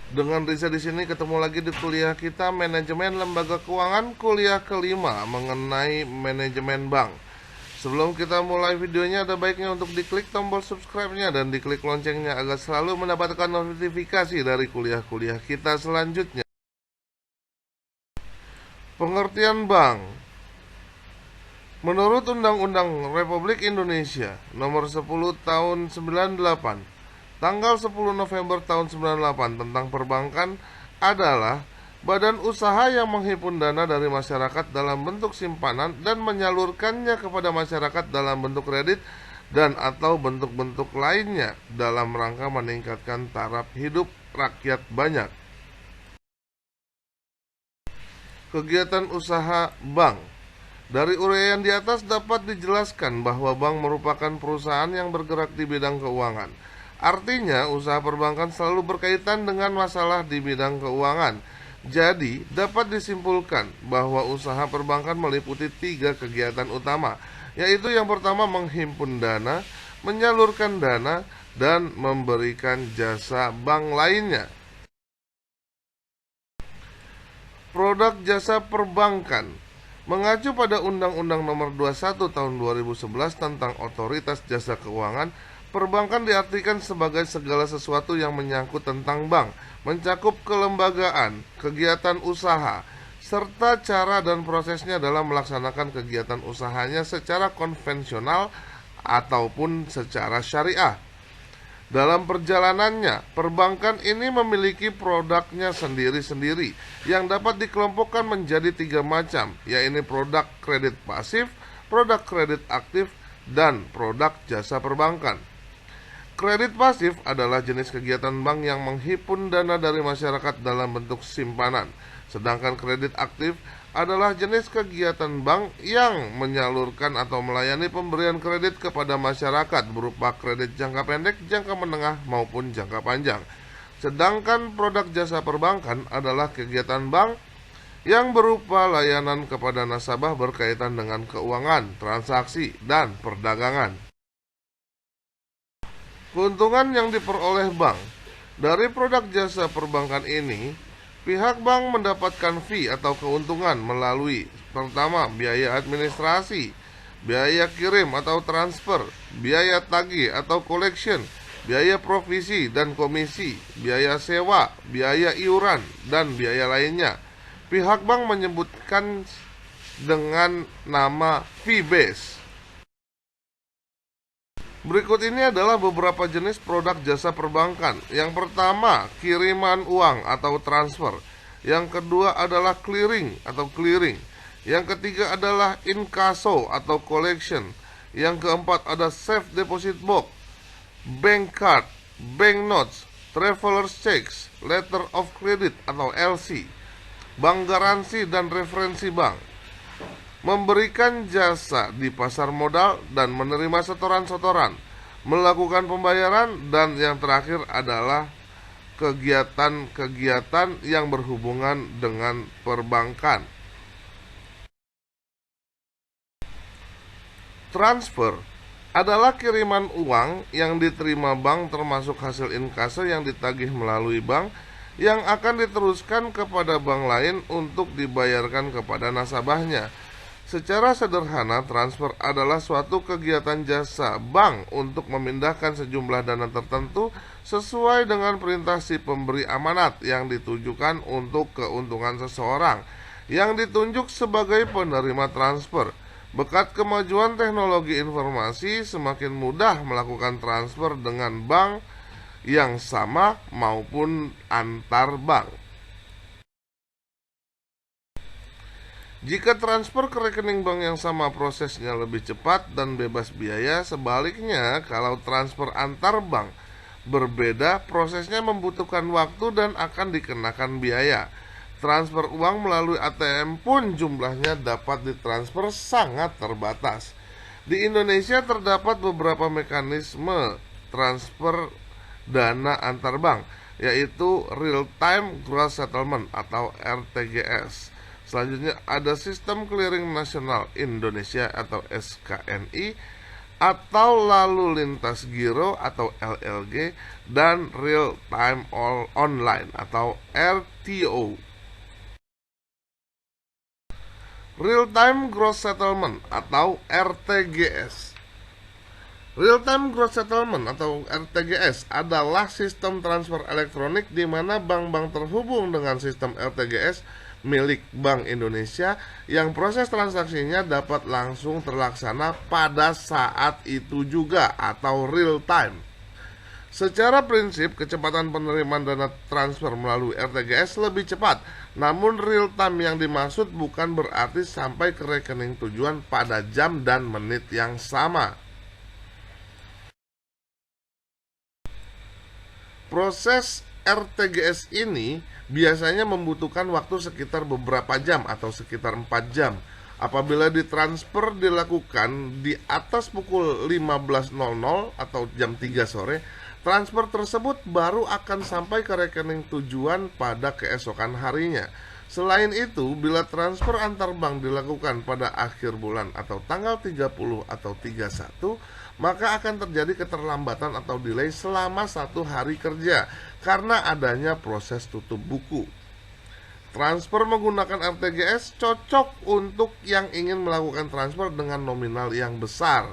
Dengan Riza di sini ketemu lagi di kuliah kita Manajemen Lembaga Keuangan kuliah kelima mengenai manajemen bank. Sebelum kita mulai videonya ada baiknya untuk diklik tombol subscribe-nya dan diklik loncengnya agar selalu mendapatkan notifikasi dari kuliah-kuliah kita selanjutnya. Pengertian bank. Menurut Undang-Undang Republik Indonesia Nomor 10 Tahun 98, tanggal 10 November tahun 98 tentang perbankan adalah badan usaha yang menghimpun dana dari masyarakat dalam bentuk simpanan dan menyalurkannya kepada masyarakat dalam bentuk kredit dan atau bentuk-bentuk lainnya dalam rangka meningkatkan taraf hidup rakyat banyak. Kegiatan usaha bank. Dari uraian di atas dapat dijelaskan bahwa bank merupakan perusahaan yang bergerak di bidang keuangan. Artinya, usaha perbankan selalu berkaitan dengan masalah di bidang keuangan. Jadi, dapat disimpulkan bahwa usaha perbankan meliputi 3 kegiatan utama, yaitu yang pertama menghimpun dana, menyalurkan dana, dan memberikan jasa bank lainnya. Produk jasa perbankan. Mengacu pada Undang-Undang Nomor 21 Tahun 2011 tentang Otoritas Jasa Keuangan, perbankan diartikan sebagai segala sesuatu yang menyangkut tentang bank, mencakup kelembagaan, kegiatan usaha, serta cara dan prosesnya dalam melaksanakan kegiatan usahanya secara konvensional ataupun secara syariah. Dalam perjalanannya, perbankan ini memiliki produknya sendiri-sendiri yang dapat dikelompokkan menjadi 3 macam, yaitu produk kredit pasif, produk kredit aktif, dan produk jasa perbankan. Kredit pasif adalah jenis kegiatan bank yang menghimpun dana dari masyarakat dalam bentuk simpanan. Sedangkan kredit aktif adalah jenis kegiatan bank yang menyalurkan atau melayani pemberian kredit kepada masyarakat berupa kredit jangka pendek, jangka menengah, maupun jangka panjang. Sedangkan produk jasa perbankan adalah kegiatan bank yang berupa layanan kepada nasabah berkaitan dengan keuangan, transaksi, dan perdagangan. Keuntungan yang diperoleh bank. Dari produk jasa perbankan ini, pihak bank mendapatkan fee atau keuntungan melalui pertama, biaya administrasi, biaya kirim atau transfer, biaya tagih atau collection, biaya provisi dan komisi, biaya sewa, biaya iuran, dan biaya lainnya. Pihak bank menyebutkan dengan nama fee base. Berikut ini adalah beberapa jenis produk jasa perbankan. Yang pertama, kiriman uang atau transfer. Yang kedua adalah clearing atau clearing. Yang ketiga adalah inkasso atau collection. Yang keempat ada safe deposit box, bank card, bank notes, traveler's checks, letter of credit atau LC, bank garansi dan referensi bank. Memberikan jasa di pasar modal dan menerima setoran-setoran, melakukan pembayaran, dan yang terakhir adalah kegiatan-kegiatan yang berhubungan dengan perbankan. Transfer adalah kiriman uang yang diterima bank termasuk hasil inkasso yang ditagih melalui bank yang akan diteruskan kepada bank lain untuk dibayarkan kepada nasabahnya. Secara sederhana, transfer adalah suatu kegiatan jasa bank untuk memindahkan sejumlah dana tertentu sesuai dengan perintah si pemberi amanat yang ditujukan untuk keuntungan seseorang yang ditunjuk sebagai penerima transfer. Berkat kemajuan teknologi informasi, semakin mudah melakukan transfer dengan bank yang sama maupun antar bank. Jika transfer ke rekening bank yang sama, prosesnya lebih cepat dan bebas biaya. Sebaliknya, kalau transfer antar bank berbeda, prosesnya membutuhkan waktu dan akan dikenakan biaya. Transfer uang melalui ATM pun jumlahnya dapat ditransfer sangat terbatas. Di Indonesia terdapat beberapa mekanisme transfer dana antar bank, yaitu Real Time Gross Settlement atau RTGS. Selanjutnya ada Sistem Clearing Nasional Indonesia atau SKNI, atau lalu lintas giro atau LLG, dan real time online atau RTO. Real time gross settlement atau RTGS. Real time gross settlement atau RTGS adalah sistem transfer elektronik di mana bank-bank terhubung dengan sistem RTGS milik Bank Indonesia yang proses transaksinya dapat langsung terlaksana pada saat itu juga atau real time. Secara prinsip, kecepatan penerimaan dana transfer melalui RTGS lebih cepat. Namun real time yang dimaksud bukan berarti sampai ke rekening tujuan pada jam dan menit yang sama. Proses RTGS ini biasanya membutuhkan waktu sekitar beberapa jam atau sekitar 4 jam. Apabila ditransfer dilakukan di atas pukul 15.00 atau jam 3 sore, transfer tersebut baru akan sampai ke rekening tujuan pada keesokan harinya. Selain itu, bila transfer antar bank dilakukan pada akhir bulan atau tanggal 30 atau 31, maka akan terjadi keterlambatan atau delay selama 1 hari kerja karena adanya proses tutup buku. Transfer menggunakan RTGS cocok untuk yang ingin melakukan transfer dengan nominal yang besar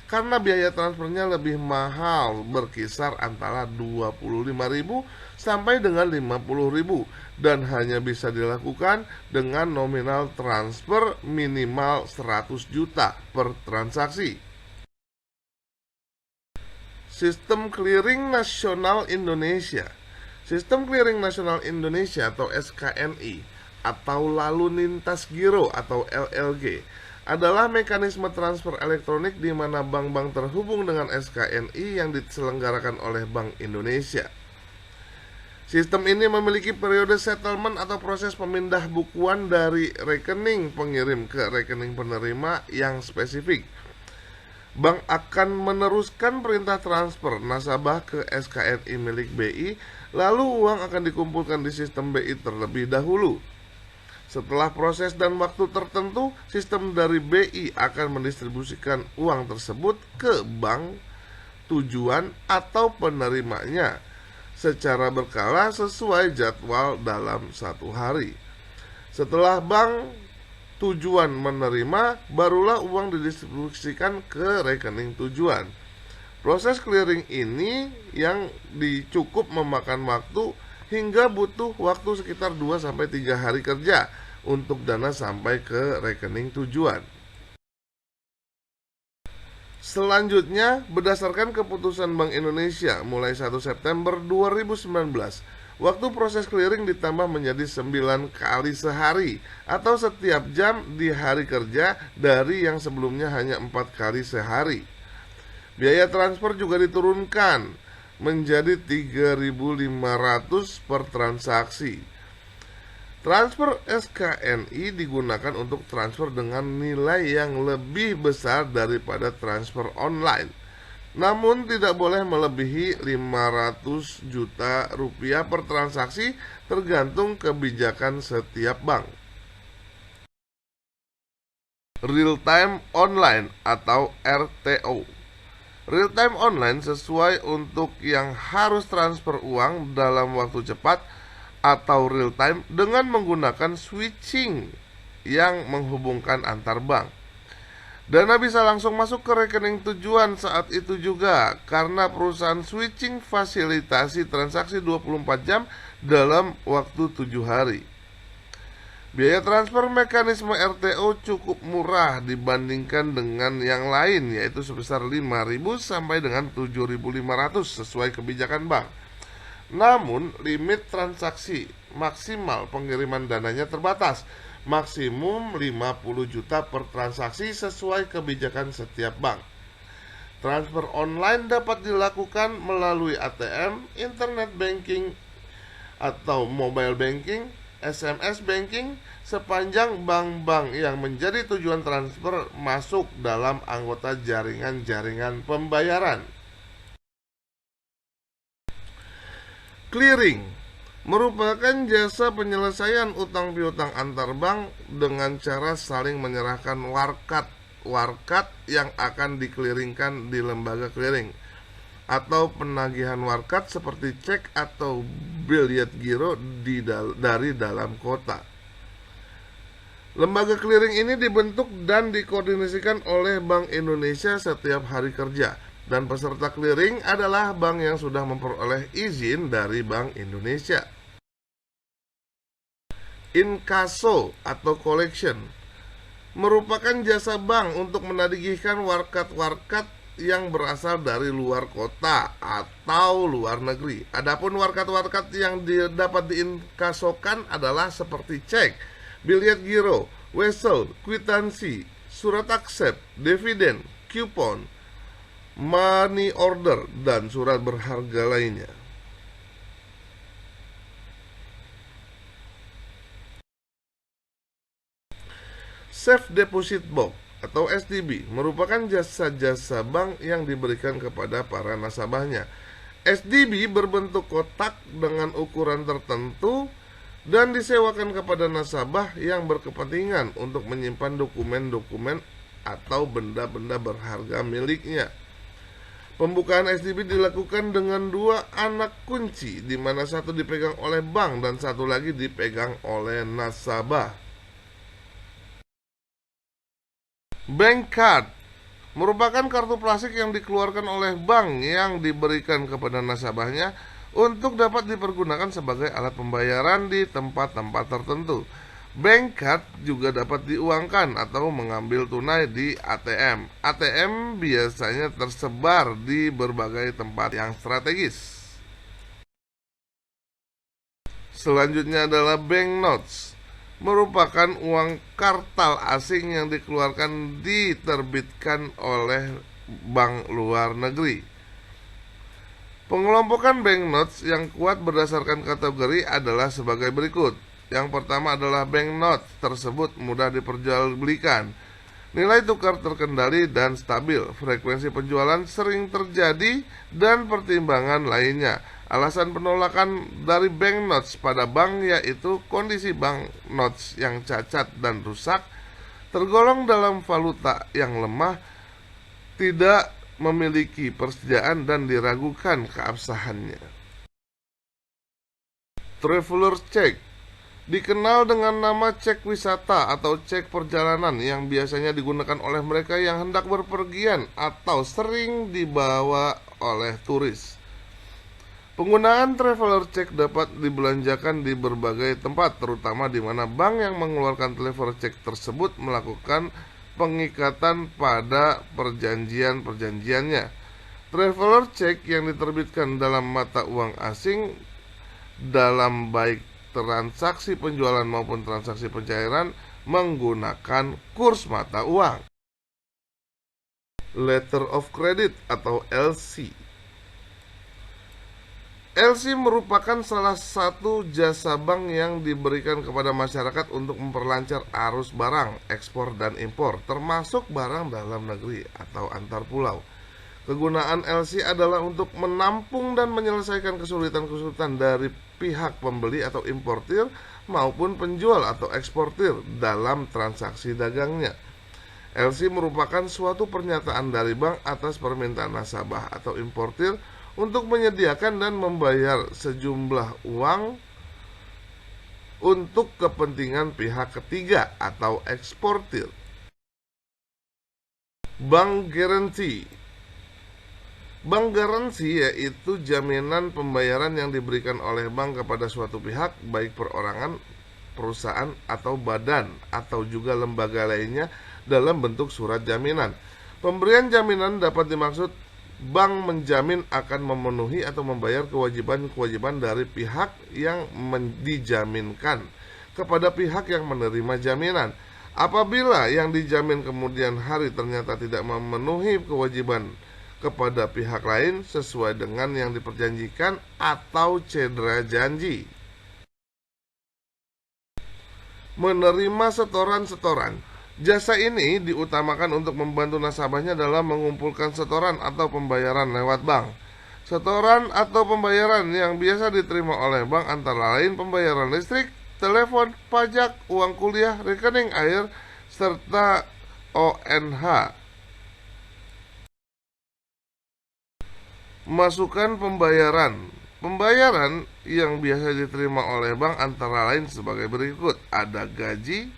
karena biaya transfernya lebih mahal, berkisar antara 25.000 sampai dengan 50.000 dan hanya bisa dilakukan dengan nominal transfer minimal 100 juta per transaksi. Sistem Clearing Nasional Indonesia. Sistem Clearing Nasional Indonesia atau SKNI atau lalu lintas giro atau LLG adalah mekanisme transfer elektronik di mana bank-bank terhubung dengan SKNI yang diselenggarakan oleh Bank Indonesia. Sistem ini memiliki periode settlement atau proses pemindah bukuan dari rekening pengirim ke rekening penerima yang spesifik. Bank akan meneruskan perintah transfer nasabah ke SKNI milik BI, lalu uang akan dikumpulkan di sistem BI terlebih dahulu. Setelah proses dan waktu tertentu, sistem dari BI akan mendistribusikan uang tersebut ke bank tujuan atau penerimanya secara berkala sesuai jadwal dalam 1 hari. Setelah bank tujuan menerima, barulah uang didistribusikan ke rekening tujuan. Proses clearing ini yang cukup memakan waktu hingga butuh waktu sekitar 2-3 hari kerja untuk dana sampai ke rekening tujuan. Selanjutnya, berdasarkan keputusan Bank Indonesia mulai 1 September 2019, waktu proses clearing ditambah menjadi 9 kali sehari atau setiap jam di hari kerja dari yang sebelumnya hanya 4 kali sehari. Biaya transfer juga diturunkan menjadi 3.500 per transaksi. Transfer SKNI digunakan untuk transfer dengan nilai yang lebih besar daripada transfer online. Namun tidak boleh melebihi 500 juta rupiah per transaksi tergantung kebijakan setiap bank. Real time online atau RTO. Real time online sesuai untuk yang harus transfer uang dalam waktu cepat atau real time dengan menggunakan switching yang menghubungkan antar bank. Dana bisa langsung masuk ke rekening tujuan saat itu juga karena perusahaan switching fasilitasi transaksi 24 jam dalam waktu 7 hari. Biaya transfer mekanisme RTO cukup murah dibandingkan dengan yang lain, yaitu sebesar 5.000 sampai dengan 7.500 sesuai kebijakan bank. Namun, limit transaksi maksimal pengiriman dananya terbatas, maksimum 50 juta per transaksi sesuai kebijakan setiap bank. Transfer online dapat dilakukan melalui ATM, internet banking atau mobile banking, SMS banking sepanjang bank-bank yang menjadi tujuan transfer masuk dalam anggota jaringan-jaringan pembayaran. Clearing merupakan jasa penyelesaian utang piutang antar bank dengan cara saling menyerahkan warkat warkat yang akan dikeliringkan di lembaga clearing, atau penagihan warkat seperti cek atau biliet giro dari dalam kota. Lembaga clearing ini dibentuk dan dikoordinasikan oleh Bank Indonesia setiap hari kerja, dan peserta clearing adalah bank yang sudah memperoleh izin dari Bank Indonesia. Inkaso atau collection merupakan jasa bank untuk menagihkan warkat-warkat yang berasal dari luar kota atau luar negeri. Adapun warkat-warkat yang dapat diinkasokan adalah seperti cek, biliet giro, wesel, kwitansi, surat aksep, dividen, kupon, money order, dan surat berharga lainnya. Safe Deposit Box atau SDB merupakan jasa-jasa bank yang diberikan kepada para nasabahnya. SDB berbentuk kotak dengan ukuran tertentu dan disewakan kepada nasabah yang berkepentingan untuk menyimpan dokumen-dokumen atau benda-benda berharga miliknya. Pembukaan SDB dilakukan dengan 2 anak kunci, di mana satu dipegang oleh bank dan satu lagi dipegang oleh nasabah. Bank card merupakan kartu plastik yang dikeluarkan oleh bank yang diberikan kepada nasabahnya untuk dapat dipergunakan sebagai alat pembayaran di tempat-tempat tertentu. Bank card juga dapat diuangkan atau mengambil tunai di ATM. ATM biasanya tersebar di berbagai tempat yang strategis. Selanjutnya adalah banknotes, merupakan uang kartal asing yang diterbitkan oleh bank luar negeri. Pengelompokan banknotes yang kuat berdasarkan kategori adalah sebagai berikut. Yang pertama adalah banknotes tersebut mudah diperjualbelikan, nilai tukar terkendali dan stabil, frekuensi penjualan sering terjadi, dan pertimbangan lainnya. Alasan penolakan dari banknotes pada bank yaitu kondisi banknotes yang cacat dan rusak, tergolong dalam valuta yang lemah, tidak memiliki persediaan, dan diragukan keabsahannya. Traveler check dikenal dengan nama cek wisata atau cek perjalanan yang biasanya digunakan oleh mereka yang hendak berpergian atau sering dibawa oleh turis. Penggunaan traveler check dapat dibelanjakan di berbagai tempat, terutama di mana bank yang mengeluarkan traveler check tersebut melakukan pengikatan pada perjanjian-perjanjiannya. Traveler check yang diterbitkan dalam mata uang asing dalam baik transaksi penjualan maupun transaksi pencairan menggunakan kurs mata uang. Letter of Credit atau LC. LC merupakan salah satu jasa bank yang diberikan kepada masyarakat untuk memperlancar arus barang, ekspor dan impor, termasuk barang dalam negeri atau antar pulau. Kegunaan LC adalah untuk menampung dan menyelesaikan kesulitan-kesulitan dari pihak pembeli atau importir maupun penjual atau eksportir dalam transaksi dagangnya. LC merupakan suatu pernyataan dari bank atas permintaan nasabah atau importir untuk menyediakan dan membayar sejumlah uang untuk kepentingan pihak ketiga atau eksportir. Bank garansi. Bank garansi yaitu jaminan pembayaran yang diberikan oleh bank kepada suatu pihak, baik perorangan, perusahaan, atau badan, atau juga lembaga lainnya dalam bentuk surat jaminan. Pemberian jaminan dapat dimaksud bank menjamin akan memenuhi atau membayar kewajiban-kewajiban dari pihak yang dijaminkan kepada pihak yang menerima jaminan. Apabila yang dijamin kemudian hari ternyata tidak memenuhi kewajiban kepada pihak lain sesuai dengan yang diperjanjikan atau cedera janji. Menerima setoran-setoran. Jasa ini diutamakan untuk membantu nasabahnya dalam mengumpulkan setoran atau pembayaran lewat bank. Setoran atau pembayaran yang biasa diterima oleh bank antara lain pembayaran listrik, telepon, pajak, uang kuliah, rekening air, serta Masukan pembayaran. Pembayaran yang biasa diterima oleh bank antara lain sebagai berikut. Ada gaji,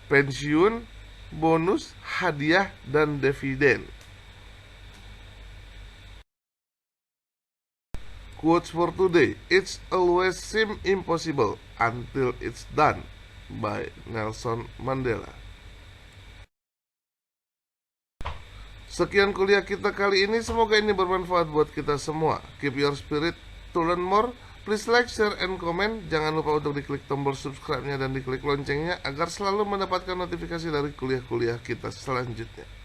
pensiun, bonus, hadiah, dan dividen. Quotes for today. It's always seem impossible until it's done, by Nelson Mandela. Sekian kuliah kita kali ini, semoga ini bermanfaat buat kita semua. Keep your spirit to learn more. Please like, share, and comment. Jangan lupa untuk diklik tombol subscribe-nya dan diklik loncengnya agar selalu mendapatkan notifikasi dari kuliah-kuliah kita selanjutnya.